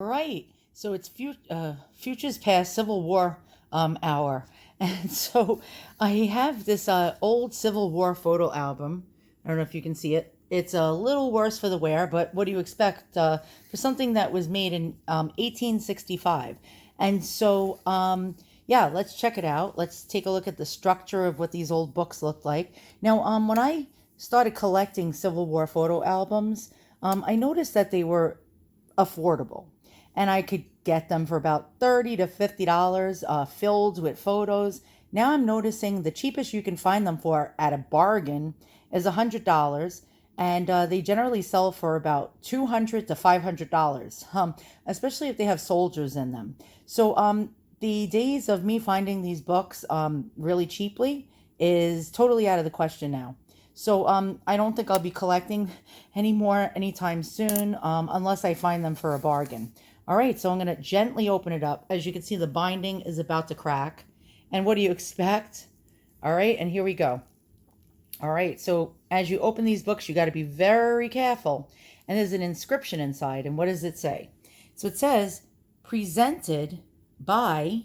Right. So it's Futures Past Civil War hour. And so I have this old Civil War photo album. I don't know if you can see it. It's a little worse for the wear, but what do you expect for something that was made in 1865? And so, yeah, let's check it out. Let's take a look at the structure of what these old books look like. Now, when I started collecting Civil War photo albums, I noticed that they were affordable, and I could get them for about $30 to $50, filled with photos. Now I'm noticing the cheapest you can find them for at a bargain is $100, and they generally sell for about $200 to $500, especially if they have soldiers in them. So the days of me finding these books really cheaply is totally out of the question now. So I don't think I'll be collecting anymore anytime soon, unless I find them for a bargain. All right, so I'm going to gently open it up. As you can see, the binding is about to crack. And what do you expect? All right, and here we go. All right, so as you open these books, you got to be very careful. And there's an inscription inside. And what does it say? So it says, presented by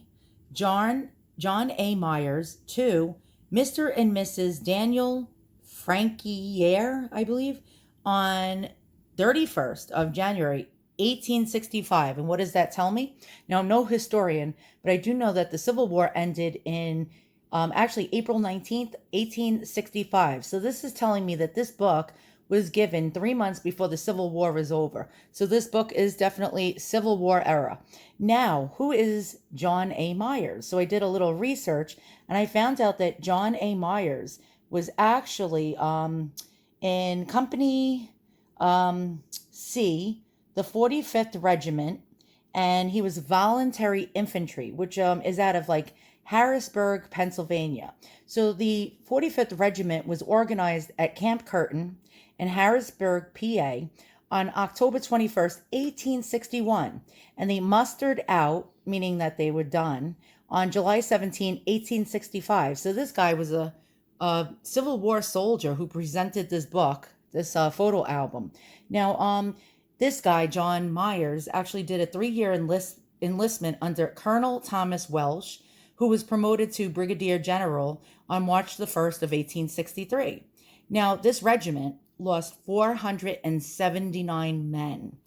John A. Myers to Mr. and Mrs. Daniel Franquier, I believe, on 31st of January, 1865. And what does that tell me? Now, I'm no historian, but I do know that the Civil War ended in actually April 19th, 1865. So this is telling me that this book was given 3 months before the Civil War is over. So this book is definitely Civil War era. Now, who is John A. Myers? So I did a little research and I found out that John A. Myers was actually in Company C, the 45th Regiment, and he was voluntary infantry, which is out of like Harrisburg, Pennsylvania. So the 45th Regiment was organized at Camp Curtin in Harrisburg, PA, on October 21st, 1861, and they mustered out, meaning that they were done, on July 17, 1865. So this guy was a Civil War soldier who presented this book, this photo album. Now, this guy, John Myers, actually did a 3 year enlistment under Colonel Thomas Welsh, who was promoted to Brigadier General on March the 1st of 1863. Now, this regiment lost 479 men.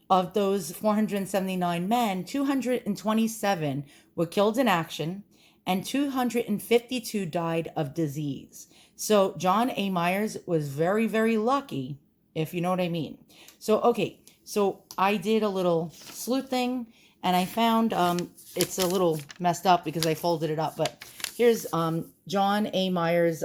Of those 479 men, 227 were killed in action, and 252 died of disease. So John A. Myers was very, very lucky, if you know what I mean. So, okay, so I did a little sleuthing and I found it's a little messed up because I folded it up, but here's John A. Myers'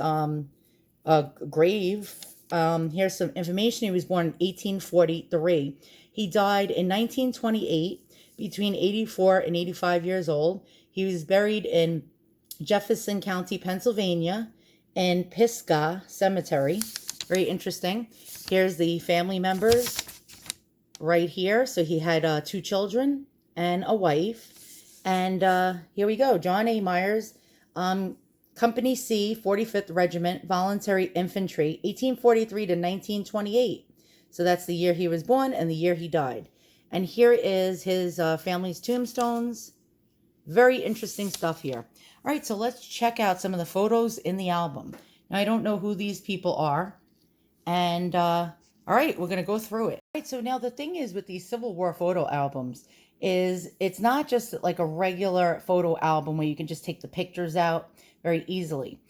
grave. Here's some information. He was born in 1843. He died in 1928, between 84 and 85 years old. He was buried in Jefferson County, Pennsylvania, in Pisgah Cemetery. Very interesting. Here's the family members right here. So he had 2 children and a wife. And here we go. John A. Myers, Company C, 45th Regiment, Voluntary Infantry, 1843 to 1928. So that's the year he was born and the year he died. And here is his family's tombstones. Very interesting stuff here. All right, so let's check out some of the photos in the album. Now, I don't know who these people are. And all right, we're going to go through it. All right, so now the thing is with these Civil War photo albums is it's not just like a regular photo album where you can just take the pictures out very easily.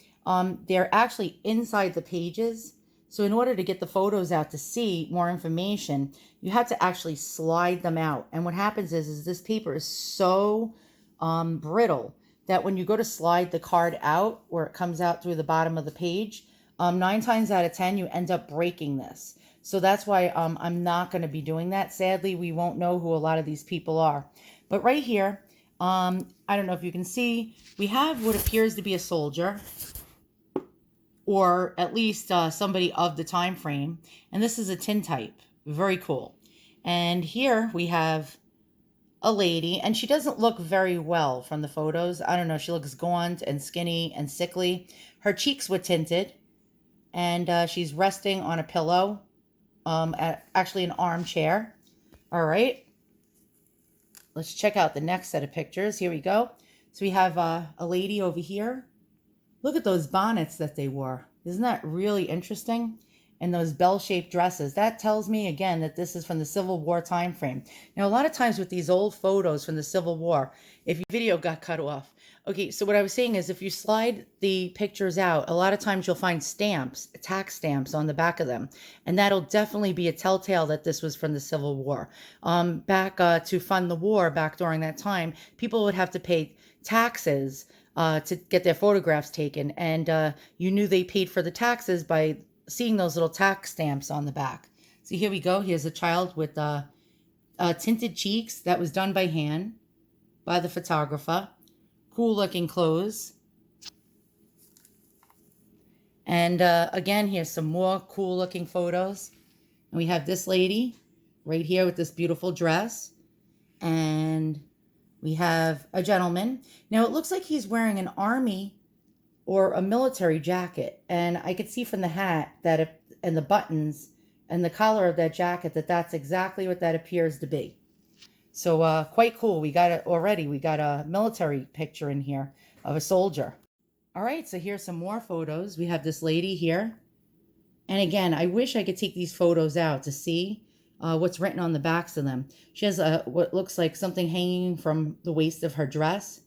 They're actually inside the pages. So in order to get the photos out to see more information, you have to actually slide them out. And what happens is this paper is so brittle that when you go to slide the card out, where it comes out through the bottom of the page, 9 times out of 10, you end up breaking this. So that's why I'm not going to be doing that. Sadly, we won't know who a lot of these people are. But right here, I don't know if you can see, we have what appears to be a soldier, or at least somebody of the time frame. And this is a tintype. Very cool. And here we have a lady, and she doesn't look very well from the photos. I don't know. She looks gaunt and skinny and sickly. Her cheeks were tinted, and she's resting on a pillow, actually an armchair. All right. let's check out the next set of pictures. Here we go. So we have a lady over here. Look at those bonnets that they wore. Isn't that really interesting? And those bell-shaped dresses. That tells me again that this is from the Civil War time frame. Now, a lot of times with these old photos from the Civil War, if your video got cut off. Okay, so what I was saying is if you slide the pictures out, a lot of times you'll find stamps, tax stamps on the back of them. And that'll definitely be a telltale that this was from the Civil War. Back to fund the war, back during that time, people would have to pay taxes to get their photographs taken. And you knew they paid for the taxes by seeing those little tax stamps on the back. So here we go. Here's a child with tinted cheeks. That was done by hand by the photographer. Cool looking clothes. And again, here's some more cool looking photos. And we have this lady right here with this beautiful dress. And we have a gentleman. Now it looks like he's wearing an army or a military jacket. And I could see from the hat that and the buttons and the collar of that jacket that that's exactly what that appears to be. So quite cool. We got it already. We got a military picture in here of a soldier. All right, so here's some more photos. We have this lady here. And again, I wish I could take these photos out to see what's written on the backs of them. She has what looks like something hanging from the waist of her dress.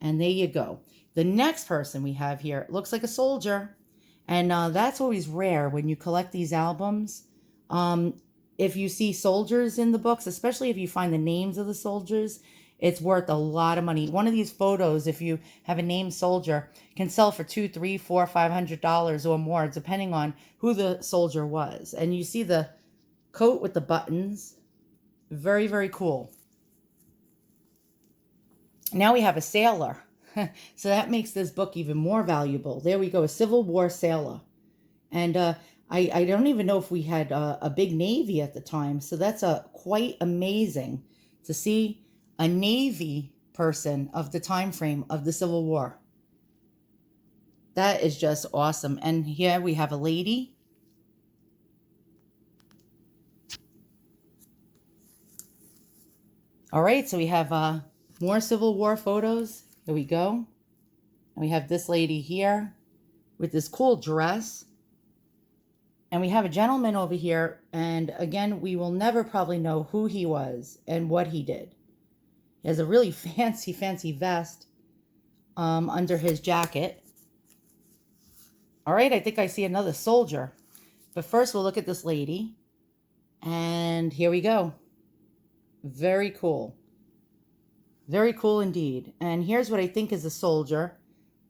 And there you go. The next person we have here looks like a soldier. And that's always rare when you collect these albums. If you see soldiers in the books, especially if you find the names of the soldiers, it's worth a lot of money. One of these photos, if you have a named soldier, can sell for $200, $300, $400, $500 or more, depending on who the soldier was. And you see the coat with the buttons. Very, very cool. Now we have a sailor. So that makes this book even more valuable. There we go, a Civil War sailor. And I don't even know if we had a big Navy at the time. So that's quite amazing to see a Navy person of the time frame of the Civil War. That is just awesome. And here we have a lady. All right, so we have more Civil War photos. There we go. And we have this lady here with this cool dress. And we have a gentleman over here. And again, we will never probably know who he was and what he did. He has a really fancy, fancy vest under his jacket. All right, I think I see another soldier. But first, we'll look at this lady. And here we go. Very cool. Very cool indeed. And here's what I think is a soldier,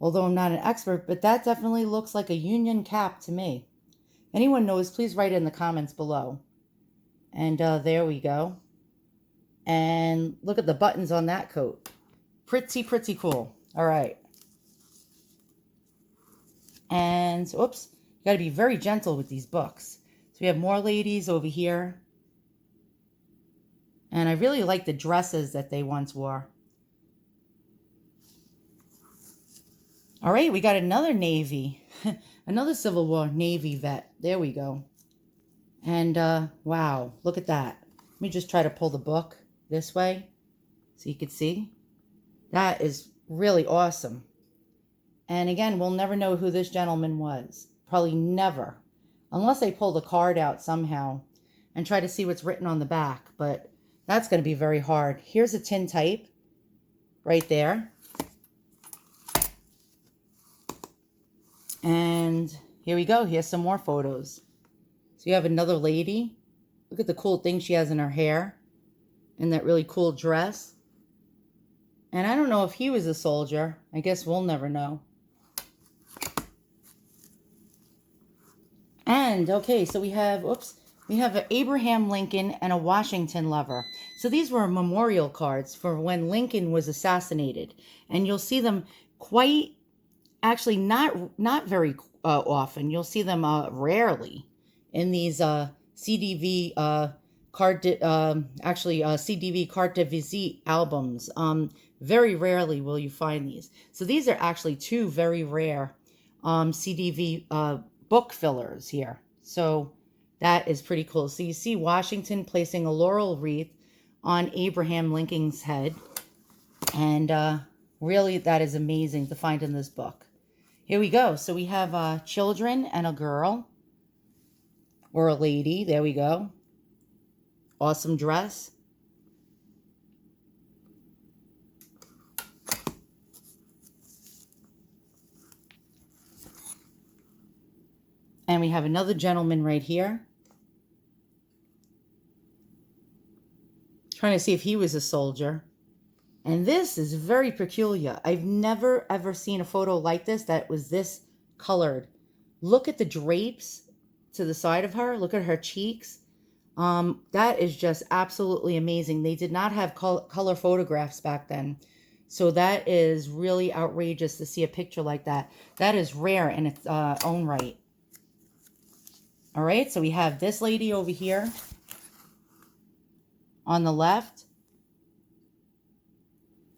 although I'm not an expert, but that definitely looks like a Union cap to me. Anyone knows, please write in the comments below. And there we go. And look at the buttons on that coat. Pretty, pretty cool. All right. And, oops, you got to be very gentle with these books. So we have more ladies over here. And I really like the dresses that they once wore. All right, we got another Navy. Another Civil War Navy vet. There we go. And wow, look at that. Let me just try to pull the book this way so you can see. That is really awesome. And again, we'll never know who this gentleman was. Probably never. Unless I pull the card out somehow and try to see what's written on the back. But that's going to be very hard. Here's a tintype right there. And here we go. Here's some more photos. So you have another lady. Look at the cool thing she has in her hair. And that really cool dress. And I don't know if he was a soldier. I guess we'll never know. And, okay, so we have, we have an Abraham Lincoln and a Washington lover. So these were memorial cards for when Lincoln was assassinated. And you'll see them quite, actually not very often. You'll see them rarely in these CDV CDV carte de visite albums. Very rarely will you find these. So these are actually two very rare CDV book fillers here. So that is pretty cool. So you see Washington placing a laurel wreath on Abraham Lincoln's head. And really, that is amazing to find in this book. Here we go. So we have children and a girl. Or a lady. There we go. Awesome dress. And we have another gentleman right here. Trying to see if he was a soldier. And this is very peculiar. I've never ever seen a photo like this that was this colored. Look at the drapes to the side of her. Look at her cheeks. That is just absolutely amazing. They did not have color photographs back then. So that is really outrageous to see a picture like that. That is rare in its own right. All right, so we have this lady over here on the left.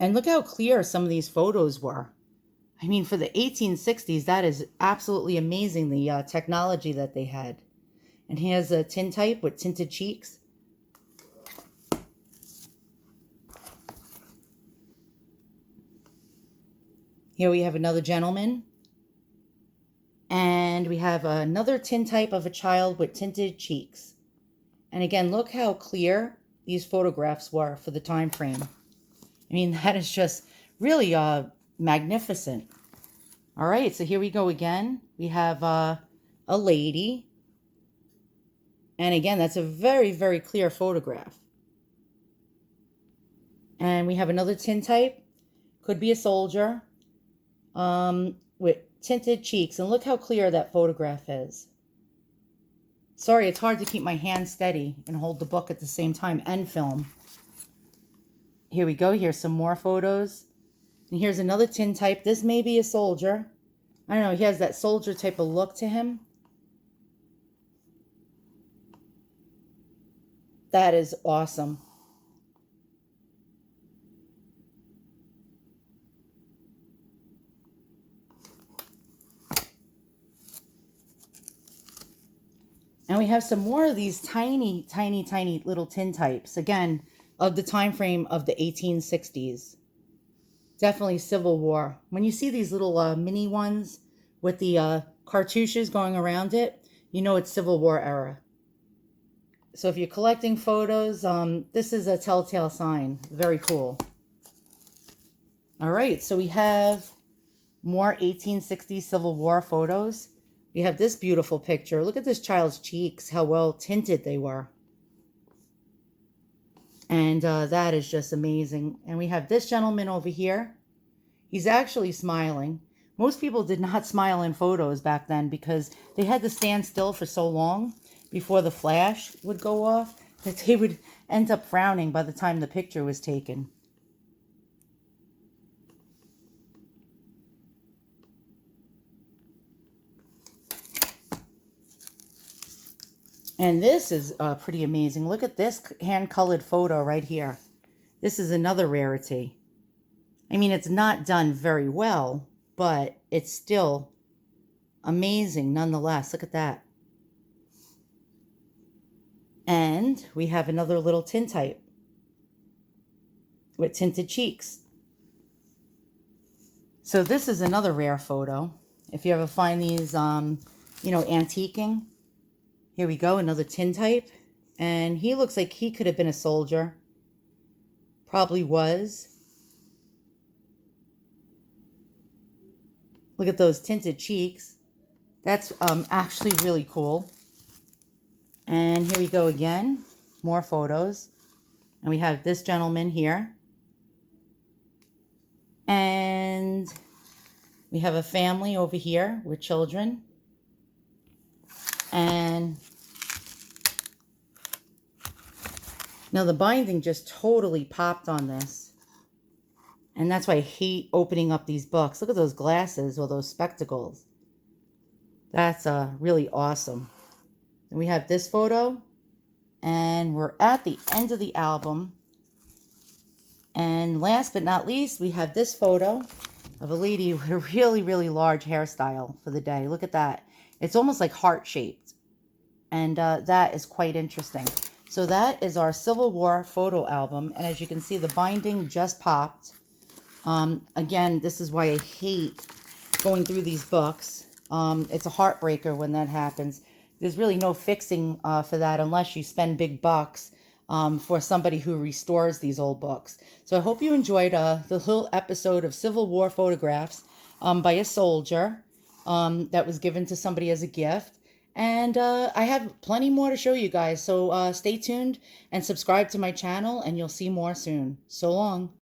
And look how clear some of these photos were. I mean, for the 1860s, that is absolutely amazing, the technology that they had. And here's a tintype with tinted cheeks. Here we have another gentleman. And we have another tintype of a child with tinted cheeks. And again, look how clear these photographs were for the time frame. I mean, that is just really magnificent. All right, so here we go again. We have a lady. And again, that's a very, very clear photograph. And we have another tintype. Could be a soldier with tinted cheeks. And look how clear that photograph is. Sorry, it's hard to keep my hand steady and hold the book at the same time and film. Here we go. Here's some more photos. And here's another tintype. This may be a soldier. I don't know. He has that soldier type of look to him. That is awesome. And we have some more of these tiny, tiny, tiny little tintypes. Again, of the time frame of the 1860s. Definitely Civil War. When you see these little mini ones with the cartouches going around it, you know it's Civil War era. So if you're collecting photos, this is a telltale sign. Very cool. All right, so we have more 1860s Civil War photos. We have this beautiful picture. Look at this child's cheeks, how well tinted they were. And that is just amazing. And we have this gentleman over here. He's actually smiling. Most people did not smile in photos back then because they had to stand still for so long before the flash would go off that they would end up frowning by the time the picture was taken. And this is pretty amazing. Look at this hand-colored photo right here. This is another rarity. I mean, it's not done very well, but it's still amazing nonetheless. Look at that. And we have another little tintype with tinted cheeks. So this is another rare photo. If you ever find these, antiquing. Here we go, another tintype. And he looks like he could have been a soldier. Probably was. Look at those tinted cheeks. That's actually really cool. And here we go again. More photos. And we have this gentleman here. And we have a family over here with children. And now the binding just totally popped on this. And that's why I hate opening up these books. Look at those glasses or those spectacles. That's really awesome. And we have this photo. And we're at the end of the album. And last but not least, we have this photo of a lady with a really, really large hairstyle for the day. Look at that. It's almost like heart-shaped. And that is quite interesting. So that is our Civil War photo album. And as you can see, the binding just popped. Again, this is why I hate going through these books. It's a heartbreaker when that happens. There's really no fixing for that unless you spend big bucks for somebody who restores these old books. So I hope you enjoyed the little episode of Civil War photographs by a soldier that was given to somebody as a gift. And I have plenty more to show you guys. So stay tuned and subscribe to my channel, and you'll see more soon. So long.